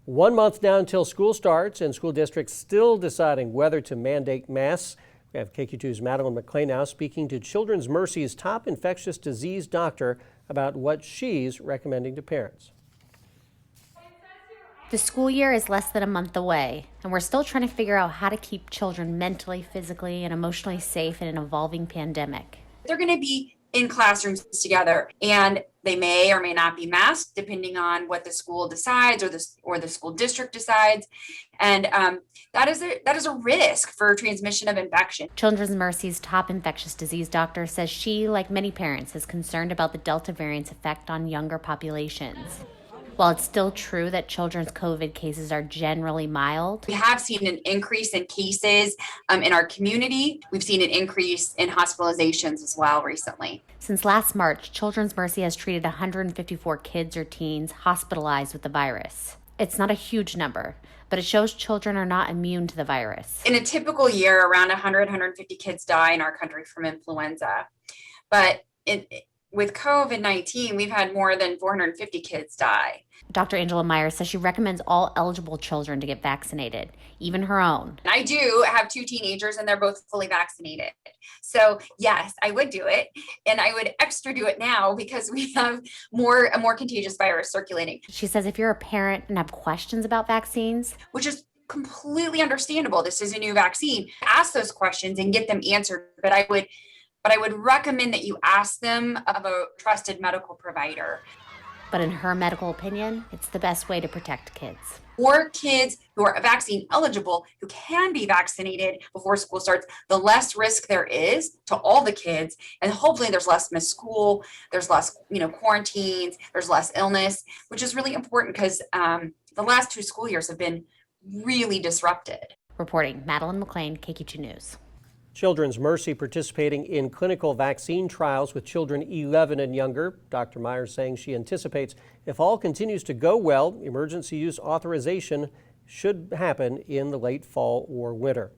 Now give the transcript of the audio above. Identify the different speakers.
Speaker 1: 1 month now until school starts, and school districts still deciding whether to mandate masks. We have KQ2's Madeline McClain now speaking to Children's Mercy's top infectious disease doctor about what she's recommending to parents.
Speaker 2: The school year is less than a month away, and we're still trying to figure out how to keep children mentally, physically, and emotionally safe in an evolving pandemic.
Speaker 3: They're going to be in classrooms together, and they may or may not be masked depending on what the school decides or the school district decides. And that is a risk for transmission of infection.
Speaker 2: Children's Mercy's top infectious disease doctor says she, like many parents, is concerned about the Delta variant's effect on younger populations. While it's still true that children's COVID cases are generally mild,
Speaker 3: We have seen an increase in cases in our community. We've seen an increase in hospitalizations as well recently.
Speaker 2: since last March, Children's Mercy has treated 154 kids or teens hospitalized with the virus. It's not a huge number, but it shows children are not immune to the virus.
Speaker 3: In a typical year, around 150 kids die in our country from influenza. But with COVID-19, we've had more than 450 kids die.
Speaker 2: Dr. Angela Myers says she recommends all eligible children to get vaccinated, even her own.
Speaker 3: And I do have 2 teenagers and they're both fully vaccinated. So yes, I would do it. And I would extra do it now because we have a more contagious virus circulating.
Speaker 2: She says if you're a parent and have questions about vaccines,
Speaker 3: Which is completely understandable. This is a new vaccine. Ask those questions and get them answered. But I would recommend that you ask them of a trusted medical provider.
Speaker 2: but in her medical opinion, it's the best way to protect kids.
Speaker 3: More kids who are vaccine eligible, who can be vaccinated before school starts, the less risk there is to all the kids. And hopefully there's less missed school, there's less, quarantines, there's less illness, which is really important because the last 2 school years have been really disrupted.
Speaker 2: Reporting, Madeline McClain, KQ2 News.
Speaker 1: Children's Mercy participating in clinical vaccine trials with children 11 and younger. Dr. Myers saying she anticipates if all continues to go well, emergency use authorization should happen in the late fall or winter.